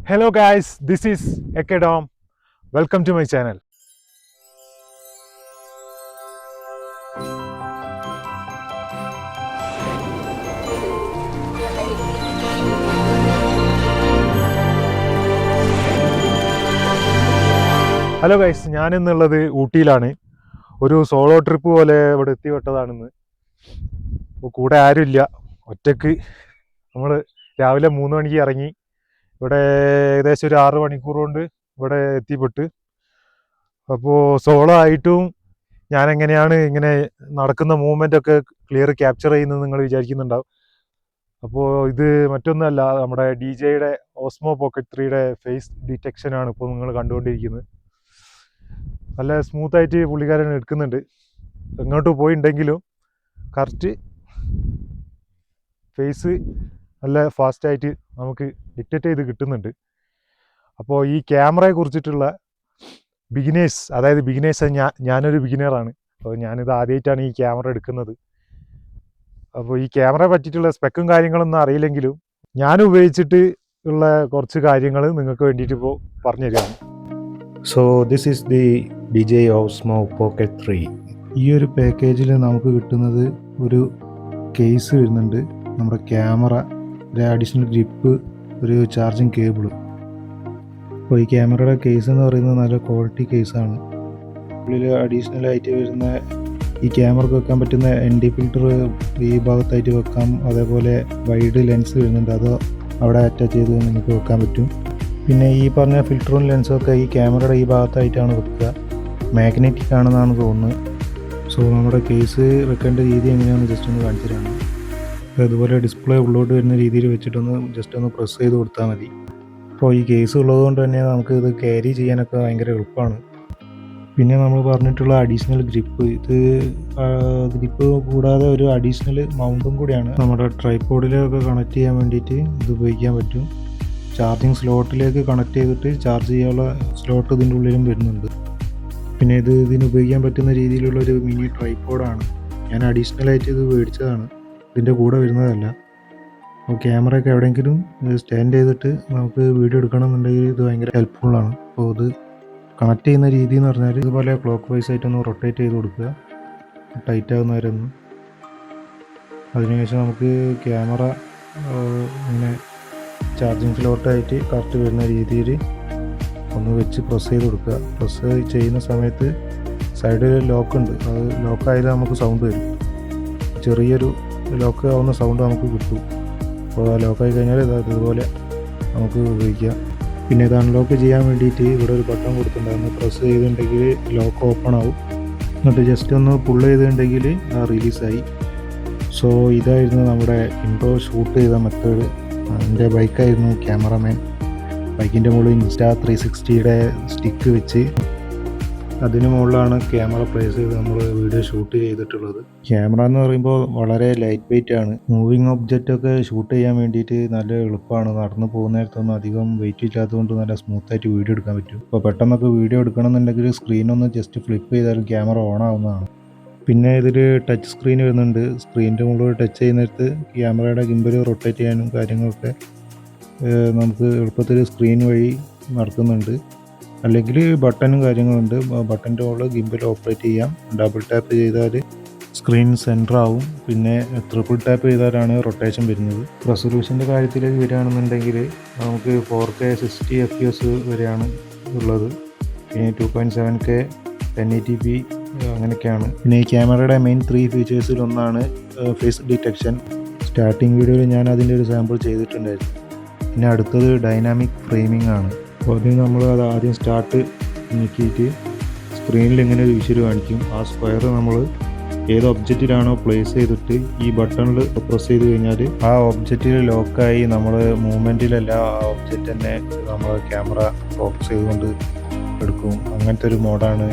Hello guys, this is Ekedom. Welcome to my channel. Hello guys, ഞാനിന്നുള്ളത് ഊട്ടിയിലാണ്. ഒരു solo trip പോലെ ഇവിടെ എത്തിപ്പെട്ടതാണെന്ന്. അപ്പോൾ കൂടെ ആരുമില്ല, ഒറ്റക്ക് നമ്മൾ രാവിലെ 3 മണിക്ക് ഇറങ്ങി ഇവിടെ ഏകദേശം ഒരു 6 മണിക്കൂർ കൊണ്ട് ഇവിടെ എത്തിപ്പെട്ട്. അപ്പോൾ സോളോ ആയിട്ടും ഞാൻ എങ്ങനെയാണ് ഇങ്ങനെ നടക്കുന്ന മൂവ്മെൻ്റ് ഒക്കെ ക്ലിയർ ക്യാപ്ചർ ചെയ്യുന്നത് നിങ്ങൾ വിചാരിക്കുന്നുണ്ടാവും. അപ്പോൾ ഇത് മറ്റൊന്നുമല്ല, നമ്മുടെ DJയുടെ ഓസ്മോ പോക്കറ്റ് 3യുടെ ഫേസ് ഡിറ്റക്ഷനാണ് ഇപ്പോൾ നിങ്ങൾ കണ്ടുകൊണ്ടിരിക്കുന്നത്. നല്ല സ്മൂത്തായിട്ട് പുള്ളിക്കാരൻ എടുക്കുന്നുണ്ട്. എങ്ങോട്ട് പോയിട്ടുണ്ടെങ്കിലും കറക്റ്റ് ഫേസ് നല്ല ഫാസ്റ്റായിട്ട് നമുക്ക് ഡിറ്റക്റ്റ് ചെയ്ത് കിട്ടുന്നുണ്ട്. അപ്പോൾ ഈ ക്യാമറയെ കുറിച്ചിട്ടുള്ള ബിഗിനേഴ്സ് ഞാനൊരു ബിഗിനറാണ്. അപ്പോൾ ഞാനിത് ആദ്യമായിട്ടാണ് ഈ ക്യാമറ എടുക്കുന്നത്. അപ്പോൾ ഈ ക്യാമറയെ പറ്റിയിട്ടുള്ള സ്പെക്കും കാര്യങ്ങളൊന്നും അറിയില്ലെങ്കിലും ഞാൻ ഉപയോഗിച്ചിട്ട് ഉള്ള കുറച്ച് കാര്യങ്ങൾ നിങ്ങൾക്ക് വേണ്ടിയിട്ട് ഇപ്പോൾ പറഞ്ഞു തരികയാണ്. So this is the DJI Osmo Pocket 3. ഈ ഒരു പാക്കേജിൽ നമുക്ക് കിട്ടുന്നത് ഒരു കേസ് വരുന്നുണ്ട്, നമ്മുടെ ക്യാമറ, ഒരു അഡീഷണൽ ഗ്രിപ്പ്, ഒരു ചാർജിങ് കേബിൾ. അപ്പോൾ ഈ ക്യാമറയുടെ കേസ് എന്ന് പറയുന്നത് നല്ല ക്വാളിറ്റി കേസാണ്. ഉള്ളിൽ അഡീഷണലായിട്ട് വരുന്ന ഈ ക്യാമറക്ക് വെക്കാൻ പറ്റുന്ന ND ഫിൽറ്റർ ഈ ഭാഗത്തായിട്ട് വെക്കാം. അതേപോലെ വൈഡ് ലെൻസ് വരുന്നുണ്ട്, അത് അവിടെ അറ്റാച്ച് ചെയ്ത് നമുക്ക് വെക്കാൻ പറ്റും. പിന്നെ ഈ പറഞ്ഞ ഫിൽറ്ററും ലെൻസും ഒക്കെ ഈ ക്യാമറയുടെ ഈ ഭാഗത്തായിട്ടാണ് വെക്കുക. മാഗ്നറ്റിക് ആണെന്നാണ് തോന്നുന്നത്. സോ നമ്മുടെ കേസ് വെക്കേണ്ട രീതി എങ്ങനെയാണെന്ന് ജസ്റ്റ് ഒന്ന് കാണിച്ചു തരാണ്. അതുപോലെ ഡിസ്പ്ലേ ഉള്ളോട്ട് വരുന്ന രീതിയിൽ വെച്ചിട്ടൊന്ന് ജസ്റ്റ് ഒന്ന് പ്രസ് ചെയ്ത് കൊടുത്താൽ മതി. അപ്പോൾ ഈ കേസ് ഉള്ളതുകൊണ്ട് തന്നെ നമുക്ക് ഇത് ക്യാരി ചെയ്യാനൊക്കെ ഭയങ്കര എളുപ്പമാണ്. പിന്നെ നമ്മൾ പറഞ്ഞിട്ടുള്ള അഡീഷണൽ ഗ്രിപ്പ്, ഇത് ഗ്രിപ്പ് കൂടാതെ ഒരു അഡീഷണൽ മൗണ്ടും കൂടിയാണ്. നമ്മുടെ ട്രൈപോഡിലൊക്കെ കണക്ട് ചെയ്യാൻ വേണ്ടിയിട്ട് ഇത് ഉപയോഗിക്കാൻ പറ്റും. ചാർജിങ് സ്ലോട്ടിലേക്ക് കണക്ട് ചെയ്തിട്ട് ചാർജ് ചെയ്യാനുള്ള സ്ലോട്ട് ഇതിൻ്റെ ഉള്ളിലും വരുന്നുണ്ട്. പിന്നെ ഇതിന് ഉപയോഗിക്കാൻ പറ്റുന്ന രീതിയിലുള്ള ഒരു മിനി ട്രൈപോഡാണ്. ഞാൻ അഡീഷണലായിട്ട് ഇത് മേടിച്ചതാണ്, ഇതിൻ്റെ കൂടെ വരുന്നതല്ല. അപ്പോൾ ക്യാമറയൊക്കെ എവിടെയെങ്കിലും സ്റ്റാൻഡ് ചെയ്തിട്ട് നമുക്ക് വീഡിയോ എടുക്കണമെന്നുണ്ടെങ്കിൽ ഇത് ഭയങ്കര ഹെൽപ്ഫുള്ളാണ്. അപ്പോൾ ഇത് കണക്ട് ചെയ്യുന്ന രീതി എന്ന് പറഞ്ഞാൽ ഇതുപോലെ ക്ലോക്ക് വൈസ് ആയിട്ടൊന്ന് റൊട്ടേറ്റ് ചെയ്ത് കൊടുക്കുക, ടൈറ്റ് ആകുന്നവരൊന്ന്. അതിനുശേഷം നമുക്ക് ക്യാമറ ഇങ്ങനെ ചാർജിങ് സ്ലോട്ടായിട്ട് കറക്റ്റ് വരുന്ന രീതിയിൽ ഒന്ന് വെച്ച് പ്രസ് ചെയ്ത് കൊടുക്കുക. പ്രസ് ചെയ്യുന്ന സമയത്ത് സൈഡിൽ ലോക്കുണ്ട്, അത് ലോക്കായാലും നമുക്ക് സൗണ്ട് വരും. ചെറിയൊരു ലോക്ക് ആവുന്ന സൗണ്ട് നമുക്ക് കിട്ടും. അപ്പോൾ ലോക്കായി കഴിഞ്ഞാൽ ഇതുപോലെ നമുക്ക് ഉപയോഗിക്കാം. പിന്നെ ഇത് അൺലോക്ക് ചെയ്യാൻ വേണ്ടിയിട്ട് ഇവിടെ ഒരു ബട്ടൺ കൊടുത്തിട്ടുണ്ടായിരുന്നു. പ്രസ് ചെയ്തിട്ടുണ്ടെങ്കിൽ ലോക്ക് ഓപ്പൺ ആവും. എന്നിട്ട് ജസ്റ്റ് ഒന്ന് പുള്ള് ചെയ്തിട്ടുണ്ടെങ്കിൽ റിലീസായി. സോ ഇതായിരുന്നു നമ്മുടെ ഇൻട്രോ ഷൂട്ട് ചെയ്ത മെത്തേഡ്. എൻ്റെ ബൈക്കായിരുന്നു ക്യാമറമാൻ. ബൈക്കിൻ്റെ മുകളിൽ Insta360യുടെ സ്റ്റിക്ക് വെച്ച് അതിന് മുകളിലാണ് ക്യാമറ പ്ലേസ് ചെയ്ത് നമ്മൾ വീഡിയോ ഷൂട്ട് ചെയ്തിട്ടുള്ളത്. ക്യാമറ എന്ന് പറയുമ്പോൾ വളരെ ലൈറ്റ് വെയിറ്റ് ആണ്. മൂവിങ് ഒബ്ജക്റ്റൊക്കെ ഷൂട്ട് ചെയ്യാൻ വേണ്ടിയിട്ട് നല്ല എളുപ്പമാണ്. നടന്നു പോകുന്ന നേരത്തൊന്നും അധികം വെയിറ്റ് ഇല്ലാത്തതുകൊണ്ട് നല്ല സ്മൂത്തായിട്ട് വീഡിയോ എടുക്കാൻ പറ്റും. അപ്പോൾ പെട്ടെന്നൊക്കെ വീഡിയോ എടുക്കണമെന്നുണ്ടെങ്കിൽ സ്ക്രീനൊന്ന് ജസ്റ്റ് ഫ്ലിപ്പ് ചെയ്താലും ക്യാമറ ഓൺ ആവുന്നതാണ്. പിന്നെ ഇതിൽ ടച്ച് സ്ക്രീൻ വരുന്നുണ്ട്. സ്ക്രീനിൻ്റെ മുകളിൽ ടച്ച് ചെയ്യുന്നിടത്ത് ക്യാമറയുടെ ഗിംബൽ റൊട്ടേറ്റ് ചെയ്യാനും കാര്യങ്ങളൊക്കെ നമുക്ക് എളുപ്പത്തിൽ സ്ക്രീൻ വഴി നടക്കുന്നുണ്ട്. അല്ലെങ്കിൽ ബട്ടണും കാര്യങ്ങളുണ്ട്. ബട്ടൻ്റെ മുകളിൽ ഗിംബൽ ഓപ്പറേറ്റ് ചെയ്യാം. ഡബിൾ ടാപ്പ് ചെയ്താൽ സ്ക്രീൻ സെൻറ്റർ ആവും. പിന്നെ ട്രിപ്പിൾ ടാപ്പ് ചെയ്താലാണ് റൊട്ടേഷൻ വരുന്നത്. റെസൊല്യൂഷൻ്റെ കാര്യത്തിലേക്ക് വരികയാണെന്നുണ്ടെങ്കിൽ നമുക്ക് 4K 60 FPS വരെയാണ് ഉള്ളത്. പിന്നെ 2.7K 1080p അങ്ങനെയൊക്കെയാണ്. പിന്നെ ഈ ക്യാമറയുടെ മെയിൻ 3 ഫീച്ചേഴ്സിൽ ഒന്നാണ് ഫേസ് ഡിറ്റക്ഷൻ. സ്റ്റാർട്ടിങ് വീഡിയോയിൽ ഞാൻ അതിൻ്റെ ഒരു സാമ്പിൾ ചെയ്തിട്ടുണ്ടായിരുന്നു. പിന്നെ അടുത്തത് ഡൈനാമിക് ഫ്രെയിമിംഗ് ആണ്. അപ്പോൾ അതിന് നമ്മൾ അത് ആദ്യം സ്റ്റാർട്ട് ഞെക്കിയിട്ട് സ്ക്രീനിൽ ഇങ്ങനെ ഒരു വിഷ്വൽ കാണിക്കും. ആ സ്ക്വയർ നമ്മൾ ഏത് ഒബ്ജക്റ്റിലാണോ പ്ലേസ് ചെയ്തിട്ട് ഈ ബട്ടണിൽ പ്രസ് ചെയ്ത് കഴിഞ്ഞാൽ ആ ഒബ്ജക്റ്റിൽ ലോക്കായി നമ്മൾ മൂവ്മെൻറ്റിലല്ല ആ ഒബ്ജക്റ്റ് തന്നെ നമ്മൾ ക്യാമറ ഫോക്കസ് ചെയ്തുകൊണ്ട് എടുക്കും. അങ്ങനത്തെ ഒരു മോഡാണ്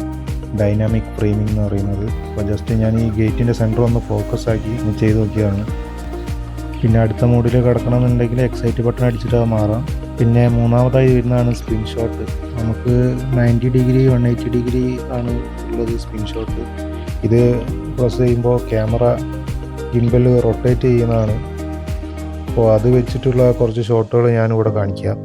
ഡൈനാമിക് ഫ്രെയിമിംഗ് എന്ന് പറയുന്നത്. അപ്പോൾ ജസ്റ്റ് ഞാൻ ഈ ഗേറ്റിൻ്റെ സെൻറ്റർ ഒന്ന് ഫോക്കസ് ആക്കി ചെയ്ത് നോക്കിയതാണ്. പിന്നെ അടുത്ത മോഡിൽ കിടക്കണമെന്നുണ്ടെങ്കിൽ എക്സൈറ്റ് ബട്ടൺ അടിച്ചിട്ട് അത് മാറാം. പിന്നെ മൂന്നാമതായി വരുന്നതാണ് സ്പിൻ ഷോട്ട്. നമുക്ക് 90 ഡിഗ്രി 180 ഡിഗ്രി ആണ് ഉള്ളത് സ്പിൻ ഷോട്ട്. ഇത് പ്രസ് ചെയ്യുമ്പോൾ ക്യാമറ ഗിംബൽ റൊട്ടേറ്റ് ചെയ്യുന്നതാണ്. അപ്പോൾ അത് വെച്ചിട്ടുള്ള കുറച്ച് ഷോട്ടുകൾ ഞാനിവിടെ കാണിക്കാം.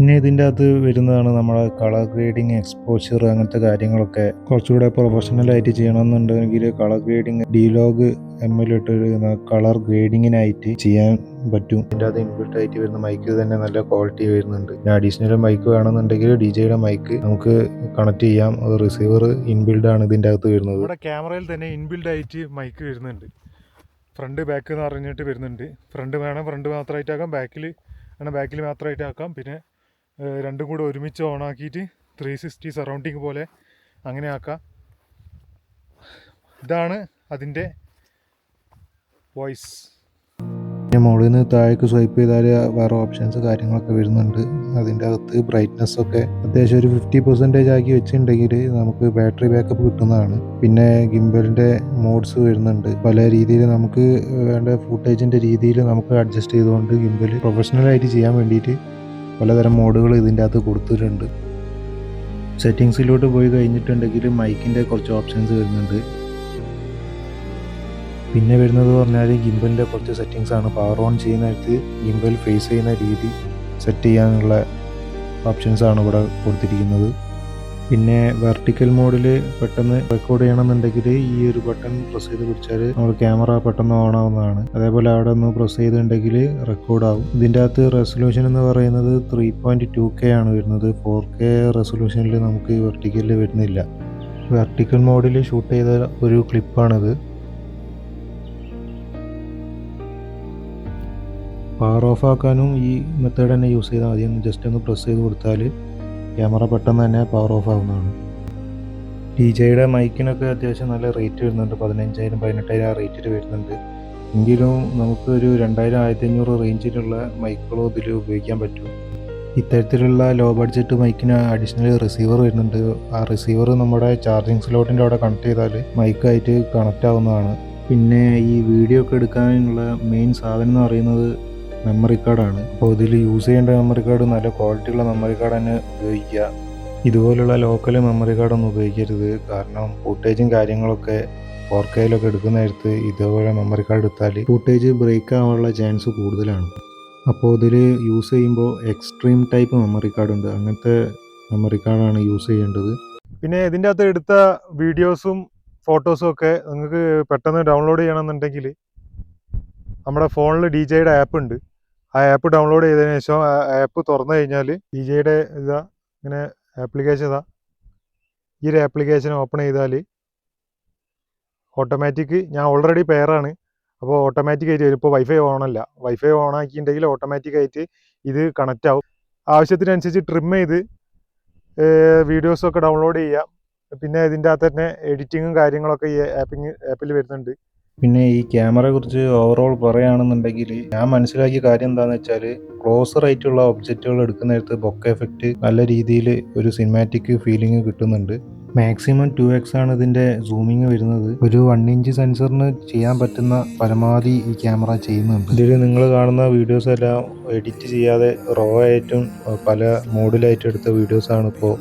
പിന്നെ ഇതിൻ്റെ അകത്ത് വരുന്നതാണ് നമ്മളെ കളർ ഗ്രേഡിങ്, എക്സ്പോഷർ, അങ്ങനത്തെ കാര്യങ്ങളൊക്കെ കുറച്ചുകൂടെ പ്രൊഫഷണലായിട്ട് ചെയ്യണമെന്നുണ്ടെങ്കിൽ കളർ ഗ്രേഡിങ് ഡിലോഗ് ML ഇട്ട് കളർ ഗ്രേഡിങ്ങിനായിട്ട് ചെയ്യാൻ പറ്റും. ഇതിൻ്റെ അകത്ത് ഇൻബിൽട്ട് ആയിട്ട് വരുന്ന മൈക്ക് തന്നെ നല്ല ക്വാളിറ്റി വരുന്നുണ്ട്. പിന്നെ അഡീഷണൽ മൈക്ക് വേണമെന്നുണ്ടെങ്കിൽ DJയുടെ മൈക്ക് നമുക്ക് കണക്ട് ചെയ്യാം. റിസീവർ ഇൻബിൽഡ് ആണ് ഇതിൻ്റെ അകത്ത് വരുന്നത്. നമ്മുടെ ക്യാമറയിൽ തന്നെ ഇൻബിൽഡ് ആയിട്ട് മൈക്ക് വരുന്നുണ്ട്. ഫ്രണ്ട് ബാക്ക് എന്ന് പറഞ്ഞിട്ട് വരുന്നുണ്ട്. ഫ്രണ്ട് വേണം ഫ്രണ്ട് മാത്രമായിട്ടാക്കാം, ബാക്കിൽ വേണം ബാക്കിൽ മാത്രമായിട്ടാക്കാം. പിന്നെ രണ്ടും കൂടെ ഒരുമിച്ച് ഓണാക്കിയിട്ട് 360 സറൗണ്ടിങ് പോലെ അങ്ങനെ ആക്കാം. ഇതാണ് അതിൻ്റെ വോയിസ്. പിന്നെ മുകളിൽ നിന്ന് താഴേക്ക് സ്വൈപ്പ് ചെയ്താൽ വേറെ ഓപ്ഷൻസ് കാര്യങ്ങളൊക്കെ വരുന്നുണ്ട്. അതിൻ്റെ അകത്ത് ബ്രൈറ്റ്നസ് ഒക്കെ അത്യാവശ്യം ഒരു 50% ആക്കി വെച്ചിട്ടുണ്ടെങ്കിൽ നമുക്ക് ബാറ്ററി ബാക്കപ്പ് കിട്ടുന്നതാണ്. പിന്നെ ഗിംബലിൻ്റെ മോഡ്സ് വരുന്നുണ്ട്. പല രീതിയിൽ നമുക്ക് വേണ്ട ഫുട്ടേജിൻ്റെ രീതിയിൽ നമുക്ക് അഡ്ജസ്റ്റ് ചെയ്തുകൊണ്ട് ഗിംബൽ പ്രൊഫഷണലായിട്ട് ചെയ്യാൻ വേണ്ടിയിട്ട് പലതരം മോഡുകൾ ഇതിൻ്റെ അകത്ത് കൊടുത്തിട്ടുണ്ട്. സെറ്റിങ്സിലോട്ട് പോയി കഴിഞ്ഞിട്ടുണ്ടെങ്കിൽ മൈക്കിൻ്റെ കുറച്ച് ഓപ്ഷൻസ് വരുന്നുണ്ട്. പിന്നെ വരുന്നത് പറഞ്ഞാൽ ഗിംബലിൻ്റെ കുറച്ച് സെറ്റിങ്സ് ആണ്. പവർ ഓൺ ചെയ്യുന്നിടത്ത് ഗിംബൽ ഫേസ് ചെയ്യുന്ന രീതി സെറ്റ് ചെയ്യാനുള്ള ഓപ്ഷൻസ് ആണ് ഇവിടെ കൊടുത്തിരിക്കുന്നത്. പിന്നെ വെർട്ടിക്കൽ മോഡിൽ പെട്ടെന്ന് റെക്കോർഡ് ചെയ്യണമെന്നുണ്ടെങ്കിൽ ഈ ഒരു ബട്ടൺ പ്രസ് ചെയ്ത് പിടിച്ചാൽ നമ്മൾ ക്യാമറ പെട്ടെന്ന് ഓൺ ആവുന്നതാണ്. അതേപോലെ അവിടെ ഒന്ന് പ്രസ് ചെയ്തിട്ടുണ്ടെങ്കിൽ റെക്കോർഡ് ആവും. ഇതിൻ്റെ അകത്ത് റെസൊല്യൂഷൻ എന്ന് പറയുന്നത് 3.2K ആണ് വരുന്നത്. 4K റെസൊല്യൂഷനിൽ നമുക്ക് വെർട്ടിക്കലിൽ വരുന്നില്ല. വെർട്ടിക്കൽ മോഡിൽ ഷൂട്ട് ചെയ്ത ഒരു ക്ലിപ്പാണിത്. പവർ ഓഫ് ആക്കാനും ഈ മെത്തേഡ് തന്നെ യൂസ് ചെയ്താൽ മതി. ജസ്റ്റ് ഒന്ന് പ്രസ് ചെയ്ത് കൊടുത്താൽ ക്യാമറ പെട്ടെന്ന് തന്നെ പവർ ഓഫ് ആവുന്നതാണ്. DJയുടെ മൈക്കിനൊക്കെ അത്യാവശ്യം നല്ല റേറ്റ് വരുന്നുണ്ട്. 15,000 18,000 ആ റേറ്റിൽ വരുന്നുണ്ട്. എങ്കിലും നമുക്കൊരു 2000 1500 റേഞ്ചിലുള്ള മൈക്കുകളോ ഇതിൽ ഉപയോഗിക്കാൻ പറ്റും. ഇത്തരത്തിലുള്ള ലോ ബഡ്ജറ്റ് മൈക്കിന് അഡീഷണൽ റിസീവർ വരുന്നുണ്ട്. ആ റിസീവർ നമ്മുടെ ചാർജിങ് സ്ലോട്ടിൻ്റെ അവിടെ കണക്ട് ചെയ്താൽ മൈക്കായിട്ട് കണക്റ്റ് ആവുന്നതാണ്. പിന്നെ ഈ വീഡിയോ ഒക്കെ എടുക്കാനുള്ള മെയിൻ സാധനം എന്ന് പറയുന്നത് മെമ്മറി കാർഡാണ്. അപ്പോൾ ഇതിൽ യൂസ് ചെയ്യേണ്ട മെമ്മറി കാർഡ് നല്ല ക്വാളിറ്റിയുള്ള മെമ്മറി കാർഡ് തന്നെ ഉപയോഗിക്കുക. ഇതുപോലുള്ള ലോക്കൽ മെമ്മറി കാർഡൊന്നും ഉപയോഗിക്കരുത്. കാരണം ഫുട്ടേജും കാര്യങ്ങളൊക്കെ 4Kയിലൊക്കെ എടുക്കുന്ന നേരത്ത് ഇതേപോലെ മെമ്മറി കാർഡ് എടുത്താൽ ഫുട്ടേജ് ബ്രേക്ക് ആവാനുള്ള ചാൻസ് കൂടുതലാണ്. അപ്പോൾ ഇതിൽ യൂസ് ചെയ്യുമ്പോൾ എക്സ്ട്രീം ടൈപ്പ് മെമ്മറി കാർഡ് ഉണ്ട്. അങ്ങനത്തെ മെമ്മറി കാർഡാണ് യൂസ് ചെയ്യേണ്ടത്. പിന്നെ ഇതിൻ്റെ അകത്ത് എടുത്ത വീഡിയോസും ഫോട്ടോസും ഒക്കെ നിങ്ങൾക്ക് പെട്ടെന്ന് ഡൗൺലോഡ് ചെയ്യണമെന്നുണ്ടെങ്കിൽ നമ്മുടെ ഫോണിൽ DJയുടെ ആപ്പ് ഉണ്ട്. ആ ആപ്പ് ഡൗൺലോഡ് ചെയ്തതിന് ശേഷം ആ ആപ്പ് തുറന്നു കഴിഞ്ഞാൽ DJയുടെ ഇങ്ങനെ ആപ്ലിക്കേഷൻ ഈ ഒരു ആപ്ലിക്കേഷൻ ഓപ്പൺ ചെയ്താൽ ഓട്ടോമാറ്റിക്, ഞാൻ ഓൾറെഡി പെയറാണ്, അപ്പോൾ ഓട്ടോമാറ്റിക്കായിട്ട് വരും. ഇപ്പോൾ വൈഫൈ ഓണല്ല, വൈഫൈ ഓൺ ആക്കിയിട്ടുണ്ടെങ്കിൽ ഓട്ടോമാറ്റിക്കായിട്ട് ഇത് കണക്റ്റ് ആവും. ആവശ്യത്തിനനുസരിച്ച് ട്രിം ചെയ്ത് വീഡിയോസൊക്കെ ഡൗൺലോഡ് ചെയ്യാം. പിന്നെ ഇതിൻ്റെ അകത്ത് തന്നെ എഡിറ്റിങ്ങും കാര്യങ്ങളൊക്കെ ഈ ആപ്പിൽ വരുന്നുണ്ട്. പിന്നെ ഈ ക്യാമറയെ കുറിച്ച് ഓവറോൾ പറയുകയാണെന്നുണ്ടെങ്കിൽ ഞാൻ മനസ്സിലാക്കിയ കാര്യം എന്താണെന്ന് വെച്ചാൽ ക്ലോസർ ആയിട്ടുള്ള ഒബ്ജക്റ്റുകൾ എടുക്കുന്ന നേരത്ത് ബൊക്ക എഫക്റ്റ് നല്ല രീതിയിൽ ഒരു സിനിമാറ്റിക് ഫീലിംഗ് കിട്ടുന്നുണ്ട്. മാക്സിമം 2x ആണ് ഇതിൻ്റെ സൂമിങ് വരുന്നത്. ഒരു 1 ഇഞ്ച് സെൻസറിന് ചെയ്യാൻ പറ്റുന്ന പരമാവധി ഈ ക്യാമറ ചെയ്യുന്നുണ്ട്. ഇതിൽ നിങ്ങൾ കാണുന്ന വീഡിയോസ് എല്ലാം എഡിറ്റ് ചെയ്യാതെ റോ ആയിട്ടും പല മോഡിലായിട്ട് എടുത്ത വീഡിയോസാണ് ഇപ്പോൾ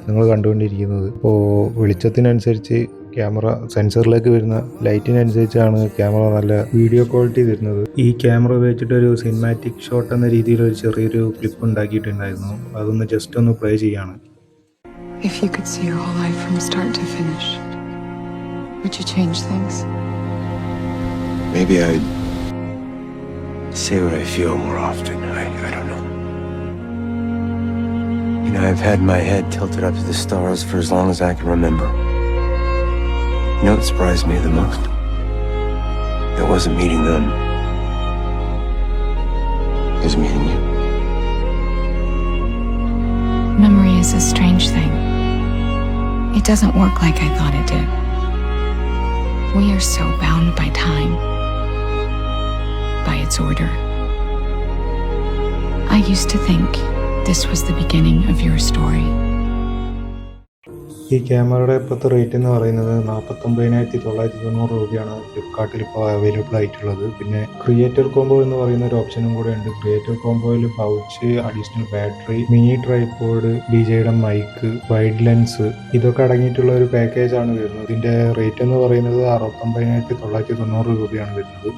നിങ്ങൾ കണ്ടുകൊണ്ടിരിക്കുന്നത്. ഇപ്പോൾ വെളിച്ചത്തിനനുസരിച്ച് ക്യാമറ സെൻസറിലേക്ക് വരുന്ന ലൈറ്റിനനുസരിച്ചാണ് ക്യാമറ നല്ല വീഡിയോ ക്വാളിറ്റി തരുന്നത്. ഈ ക്യാമറ ഉപയോഗിച്ചിട്ടൊരു സിനിമാറ്റിക് ഷോട്ട് എന്ന രീതിയിൽ ഒരു ചെറിയൊരു ക്ലിപ്പ് ഉണ്ടാക്കിയിട്ടുണ്ടായിരുന്നു. അതൊന്ന് ജസ്റ്റ് ഒന്ന് പ്ലേ ചെയ്യാണ്. If you could see your whole life from start to finish, would you change things? Maybe I'd say what I feel more often. I don't know. You know, I've had my head tilted up to the stars for as long as I can remember. You know what surprised me the most? It wasn't meeting them. It was meeting you. Memory is a strange thing. It doesn't work like I thought it did. We are so bound by time, by its order. I used to think this was the beginning of your story. ഈ ക്യാമറയുടെ ഇപ്പോഴത്തെ rate എന്ന് പറയുന്നത് 49,990 രൂപയാണ് ഫ്ലിപ്കാർട്ടിൽ ഇപ്പോൾ available ആയിട്ടുള്ളത്. പിന്നെ ക്രിയേറ്റർ കോംബോ എന്ന് പറയുന്ന ഒരു ഓപ്ഷനും കൂടെ ഉണ്ട്. ക്രിയേറ്റർ കോംബോയിൽ pouch, additional battery, mini tripod, DJയുടെ മൈക്ക്, വൈഡ് ലെൻസ് ഇതൊക്കെ അടങ്ങിയിട്ടുള്ള ഒരു പാക്കേജ് ആണ് വരുന്നത്. ഇതിൻ്റെ റേറ്റ് എന്ന് പറയുന്നത് 69,990 രൂപയാണ് വരുന്നത്.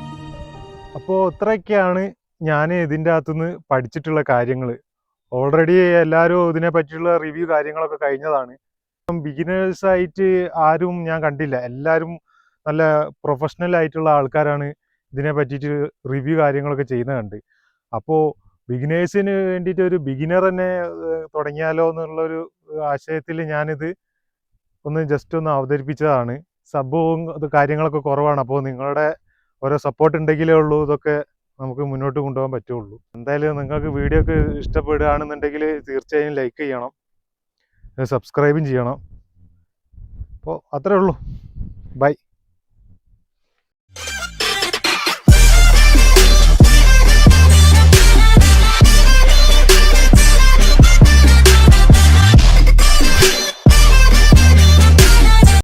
അപ്പോൾ ഇത്രയൊക്കെയാണ് ഞാൻ ഇതിൻ്റെ അകത്തുനിന്ന് പഠിച്ചിട്ടുള്ള കാര്യങ്ങൾ. ഓൾറെഡി എല്ലാവരും ഇതിനെ പറ്റിയുള്ള റിവ്യൂ കാര്യങ്ങളൊക്കെ കഴിഞ്ഞതാണ്. ബിഗിനേഴ്സായിട്ട് ആരും ഞാൻ കണ്ടില്ല. എല്ലാവരും നല്ല പ്രൊഫഷണൽ ആയിട്ടുള്ള ആൾക്കാരാണ് ഇതിനെ പറ്റിയിട്ട് റിവ്യൂ കാര്യങ്ങളൊക്കെ ചെയ്യുന്നത് കണ്ട്. അപ്പോൾ ബിഗിനേഴ്സിന് വേണ്ടിയിട്ട് ഒരു ബിഗിനർ തന്നെ തുടങ്ങിയാലോ എന്നുള്ളൊരു ആശയത്തിൽ ഞാനിത് ജസ്റ്റ് ഒന്ന് അവതരിപ്പിച്ചതാണ്. സബ്ബും കാര്യങ്ങളൊക്കെ കുറവാണ്. അപ്പോൾ നിങ്ങളുടെ ഓരോ സപ്പോർട്ട് ഉണ്ടെങ്കിലേ ഉള്ളൂ ഇതൊക്കെ നമുക്ക് മുന്നോട്ട് കൊണ്ടുപോകാൻ പറ്റുള്ളൂ. എന്തായാലും നിങ്ങൾക്ക് വീഡിയോ ഒക്കെ ഇഷ്ടപ്പെടുകയാണെന്നുണ്ടെങ്കിൽ തീർച്ചയായും ലൈക്ക് ചെയ്യണം, സബ്സ്ക്രൈബും ചെയ്യണം. അപ്പോൾ അത്രേ ഉള്ളൂ. ബൈ.